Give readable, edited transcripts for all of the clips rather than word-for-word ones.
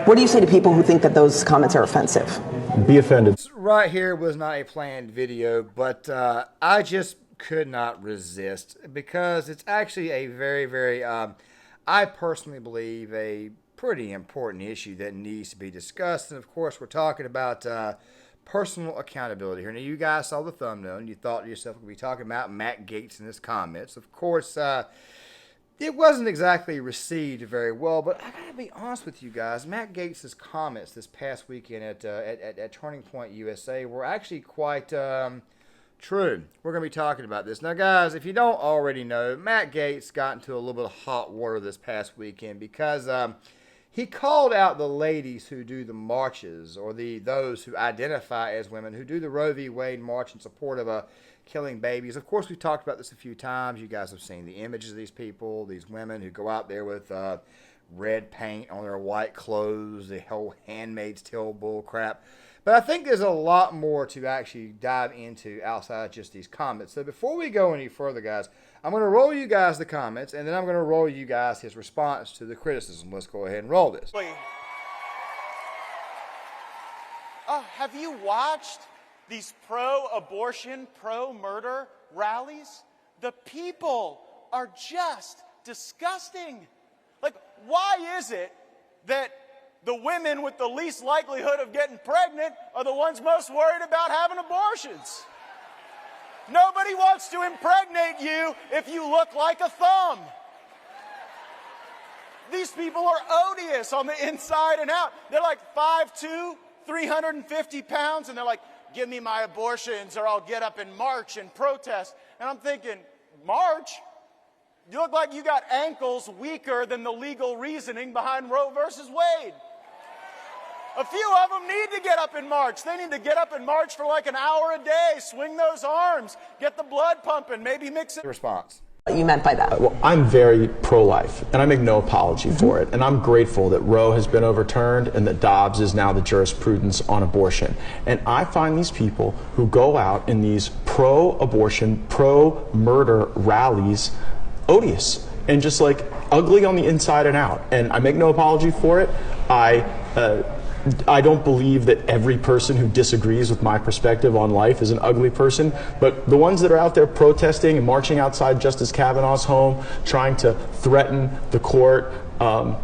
What do you say to people who think that those comments are offensive? Be offended. Right here was not a planned video, but I just could not resist because it's actually a very, I personally believe, a pretty important issue that needs to be discussed. And of course, we're talking about personal accountability here. Now, you guys saw the thumbnail and you thought to yourself, we'll be talking about Matt Gaetz and his comments. Of course, it wasn't exactly received very well, but I gotta be honest with you guys. Matt Gaetz' comments this past weekend at Turning Point USA were actually quite true. We're gonna be talking about this now, guys. If you don't already know, Matt Gaetz got into a little bit of hot water this past weekend because he called out the ladies who do the marches, or those who identify as women, who do the Roe v. Wade march in support of killing babies. Of course, we've talked about this a few times. You guys have seen the images of these people, these women who go out there with red paint on their white clothes, the whole Handmaid's Tale bull crap. But I think there's a lot more to actually dive into outside just these comments. So before we go any further, guys, I'm going to roll you guys the comments, and then I'm going to roll you guys his response to the criticism. Let's go ahead and roll this. Have you watched these pro-abortion, pro-murder rallies? The people are just disgusting. Like, why is it that the women with the least likelihood of getting pregnant are the ones most worried about having abortions? Nobody wants to impregnate you if you look like a thumb. These people are odious on the inside and out. They're like 5'2", 350 pounds, and they're like, give me my abortions or I'll get up and march and protest. And I'm thinking, march? You look like you got ankles weaker than the legal reasoning behind Roe versus Wade. A few of them need to get up and march. They need to get up and march for like an hour a day, swing those arms, get the blood pumping, maybe mix it. Response. What you meant by that? Well, I'm very pro-life, and I make no apology for it. And I'm grateful that Roe has been overturned and that Dobbs is now the jurisprudence on abortion. And I find these people who go out in these pro-abortion, pro-murder rallies odious and just like ugly on the inside and out. And I make no apology for it. I don't believe that every person who disagrees with my perspective on life is an ugly person, but the ones that are out there protesting and marching outside Justice Kavanaugh's home, trying to threaten the court,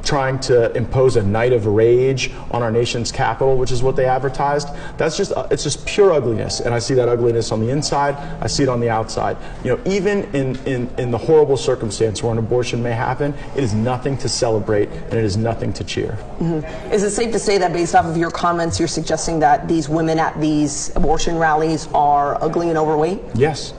trying to impose a night of rage on our nation's capital, which is what they advertised, it's just pure ugliness. And I see that ugliness on the inside, I see it on the outside. You know, even in the horrible circumstance where an abortion may happen, it is nothing to celebrate and it is nothing to cheer. Mm-hmm. Is it safe to say that based off of your comments, you're suggesting that these women at these abortion rallies are ugly and overweight? Yes.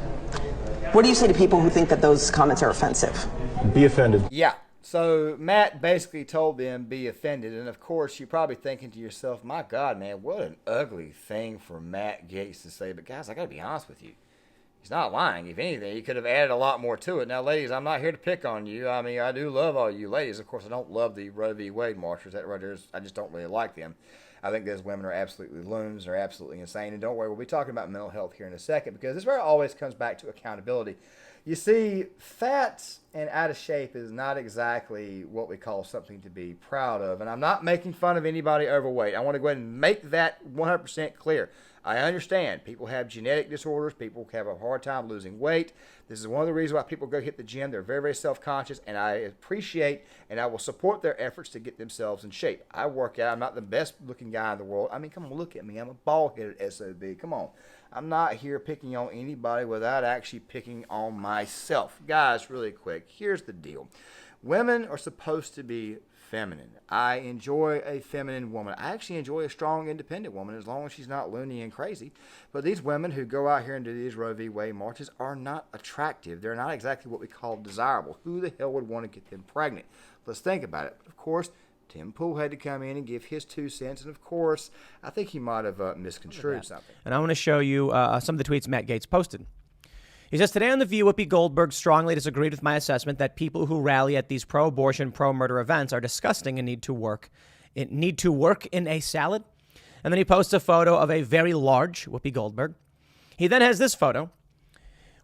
What do you say to people who think that those comments are offensive? Be offended. Yeah. So Matt basically told them be offended, and of course you're probably thinking to yourself, my God, man, what an ugly thing for Matt Gaetz to say. But guys, I gotta be honest with you, he's not lying. If anything, he could have added a lot more to it. Now, ladies, I'm not here to pick on you. I mean, I do love all you ladies. Of course, I don't love the Roe v. Wade marchers. That right there, I just don't really like them. I think those women are absolutely loons. They're absolutely insane. And don't worry, we'll be talking about mental health here in a second, because this is where it always comes back to accountability. You see, fat and out of shape is not exactly what we call something to be proud of. And I'm not making fun of anybody overweight. I want to go ahead and make that 100% clear. I understand people have genetic disorders. People have a hard time losing weight. This is one of the reasons why people go hit the gym. They're very, very self-conscious, and I appreciate and I will support their efforts to get themselves in shape. I work out. I'm not the best-looking guy in the world. I mean, come on, look at me. I'm a bald-headed SOB. Come on. I'm not here picking on anybody without actually picking on myself. Guys, really quick, here's the deal. Women are supposed to be feminine. I enjoy a feminine woman. I actually enjoy a strong, independent woman as long as she's not loony and crazy. But these women who go out here and do these Roe v. Wade marches are not attractive. They're not exactly what we call desirable. Who the hell would want to get them pregnant? Let's think about it. Of course, Tim Pool had to come in and give his 2 cents, and of course, I think he might have misconstrued something. And I want to show you some of the tweets Matt Gaetz posted. He says, today on The View, Whoopi Goldberg strongly disagreed with my assessment that people who rally at these pro-abortion, pro-murder events are disgusting and need to work in a salad. And then he posts a photo of a very large Whoopi Goldberg. He then has this photo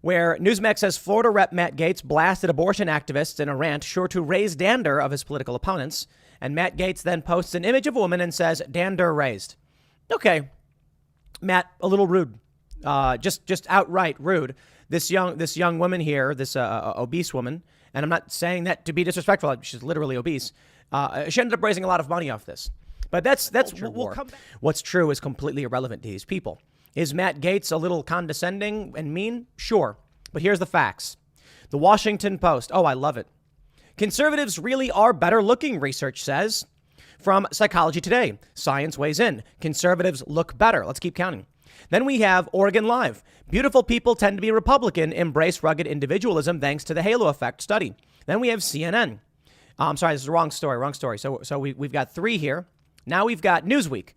where Newsmax says Florida Rep. Matt Gaetz blasted abortion activists in a rant sure to raise dander of his political opponents. And Matt Gaetz then posts an image of a woman and says, dander raised. Okay, Matt, a little rude. Just outright rude. This young woman here, this obese woman, and I'm not saying that to be disrespectful. She's literally obese. She ended up raising a lot of money off this. But that's we'll come back. What's true is completely irrelevant to these people. Is Matt Gaetz a little condescending and mean? Sure. But here's the facts. The Washington Post. Oh, I love it. Conservatives really are better looking, research says. From Psychology Today, science weighs in. Conservatives look better. Let's keep counting. Then we have Oregon Live. Beautiful people tend to be Republican, embrace rugged individualism thanks to the halo effect study. Then we have CNN. I'm sorry, this is the wrong story. So we've got 3 here. Now we've got Newsweek.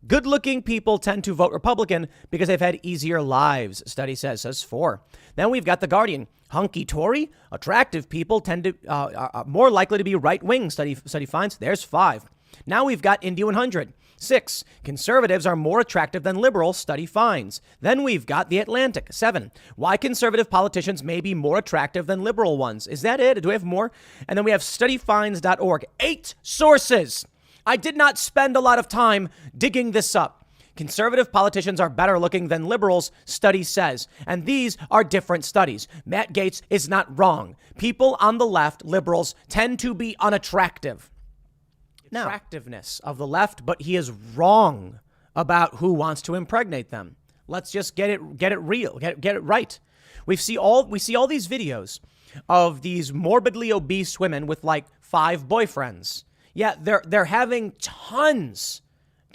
Good-looking people tend to vote Republican because they've had easier lives, study says 4. Then we've got The Guardian. Hunky-tory, attractive people tend to are more likely to be right-wing, study finds. There's 5. Now we've got Indy 100. 6. Conservatives are more attractive than liberals, study finds. Then we've got The Atlantic. 7. Why conservative politicians may be more attractive than liberal ones. Is that it? Do we have more? And then we have studyfinds.org. 8 sources. I did not spend a lot of time digging this up. Conservative politicians are better looking than liberals, study says. And these are different studies. Matt Gaetz is not wrong. People on the left, liberals, tend to be unattractive. Attractiveness of the left, but he is wrong about who wants to impregnate them. Let's just get it real, get it right. We see all these videos of these morbidly obese women with like 5 boyfriends. Yeah, they're having tons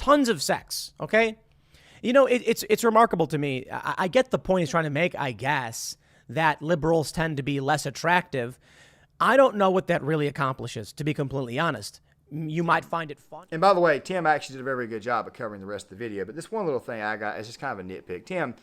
of sex. Okay, you know it's remarkable to me. I get the point he's trying to make. I guess that liberals tend to be less attractive. I don't know what that really accomplishes, to be completely honest. You might find it fun. And by the way, Tim actually did a very good job of covering the rest of the video. But this one little thing I got is just kind of a nitpick. Tim,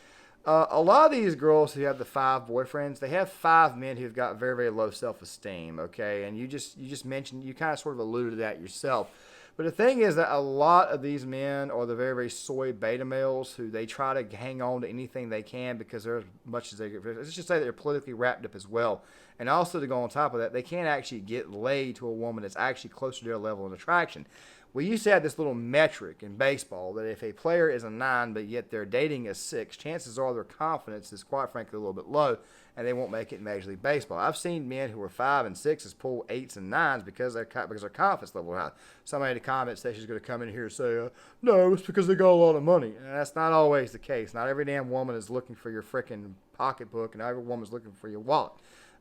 a lot of these girls who have the 5 boyfriends, they have 5 men who've got very, very low self-esteem, okay? And you just mentioned, you kind of sort of alluded to that yourself. But the thing is that a lot of these men are the very, very soy beta males who they try to hang on to anything they can because they're as much as they get. Let's just say they're politically wrapped up as well. And also to go on top of that, they can't actually get laid to a woman that's actually close to their level of attraction. We used to have this little metric in baseball that if a player is a 9 but yet they're dating a 6, chances are their confidence is quite frankly a little bit low and they won't make it in Major League Baseball. I've seen men who are 5 and 6s pull 8s and 9s because their confidence level is high. Somebody in the comment section is going to come in here and say, no, it's because they got a lot of money. And that's not always the case. Not every damn woman is looking for your freaking pocketbook and not every woman is looking for your wallet.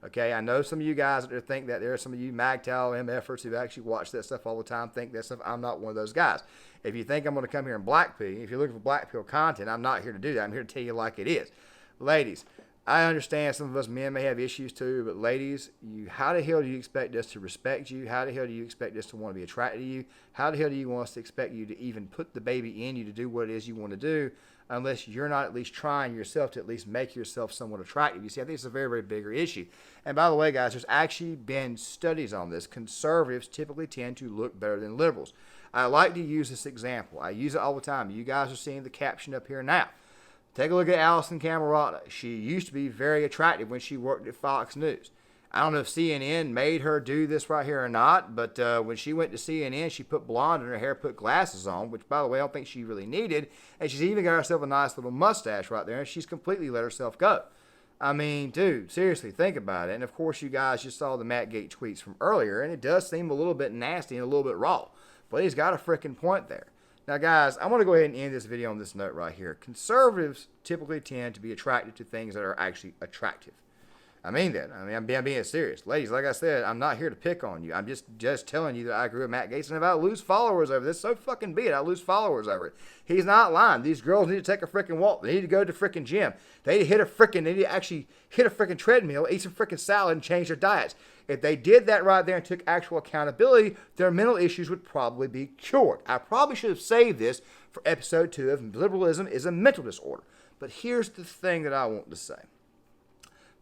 Okay, I know some of you guys that think that there are some of you MAGTOW MFers who actually watch that stuff all the time, think that stuff. I'm not one of those guys. If you think I'm going to come here and black pill, if you're looking for black pill content, I'm not here to do that. I'm here to tell you like it is. Ladies, I understand some of us men may have issues too, but ladies, how the hell do you expect us to respect you? How the hell do you expect us to want to be attracted to you? How the hell do you want us to expect you to even put the baby in you to do what it is you want to do unless you're not at least trying yourself to at least make yourself somewhat attractive? You see, I think it's a very, very bigger issue. And by the way, guys, there's actually been studies on this. Conservatives typically tend to look better than liberals. I like to use this example. I use it all the time. You guys are seeing the caption up here now. Take a look at Allison Camerata. She used to be very attractive when she worked at Fox News. I don't know if CNN made her do this right here or not, but when she went to CNN, she put blonde in her hair, put glasses on, which, by the way, I don't think she really needed. And she's even got herself a nice little mustache right there, and she's completely let herself go. I mean, dude, seriously, think about it. And, of course, you guys just saw the Matt Gaetz tweets from earlier, and it does seem a little bit nasty and a little bit raw. But he's got a freaking point there. Now, guys, I'm going to go ahead and end this video on this note right here. Conservatives typically tend to be attracted to things that are actually attractive. I mean that. I'm being serious. Ladies, like I said, I'm not here to pick on you. I'm just telling you that I agree with Matt Gaetz. And if I lose followers over this, so fucking be it. I lose followers over it. He's not lying. These girls need to take a freaking walk. They need to go to the freaking gym. They need to actually hit a freaking treadmill, eat some freaking salad, and change their diets. If they did that right there and took actual accountability, their mental issues would probably be cured. I probably should have saved this for episode 2 of Liberalism is a Mental Disorder. But here's the thing that I want to say.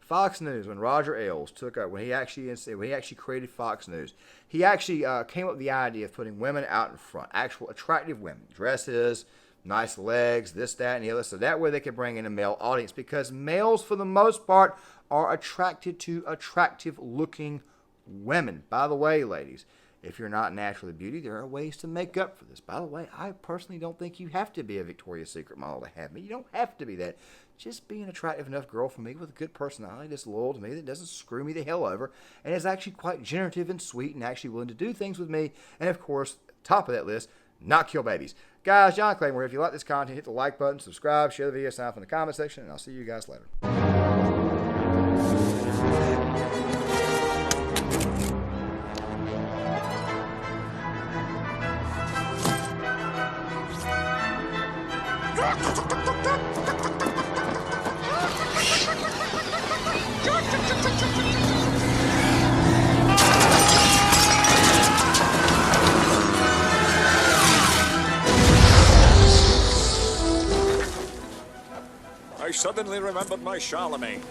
Fox News, when Roger Ailes took over, when he actually created Fox News, he actually came up with the idea of putting women out in front, actual attractive women, dresses, nice legs, this, that, and the other, so that way they could bring in a male audience, because males, for the most part, are attracted to attractive-looking women. By the way, ladies, If you're not naturally beauty, there are ways to make up for this. By the way, I personally don't think you have to be a Victoria's Secret model to have me. You don't have to be that. Just be an attractive enough girl for me with a good personality that's loyal to me, that doesn't screw me the hell over, and is actually quite generative and sweet and actually willing to do things with me. And of course, top of that list, not kill babies. Guys, John Claymore, if you like this content, hit the like button, subscribe, share the video, sign up in the comment section, and I'll see you guys later. I suddenly remembered my Charlemagne.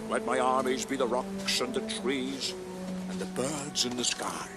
Let my armies be the rocks and the trees and the birds in the sky.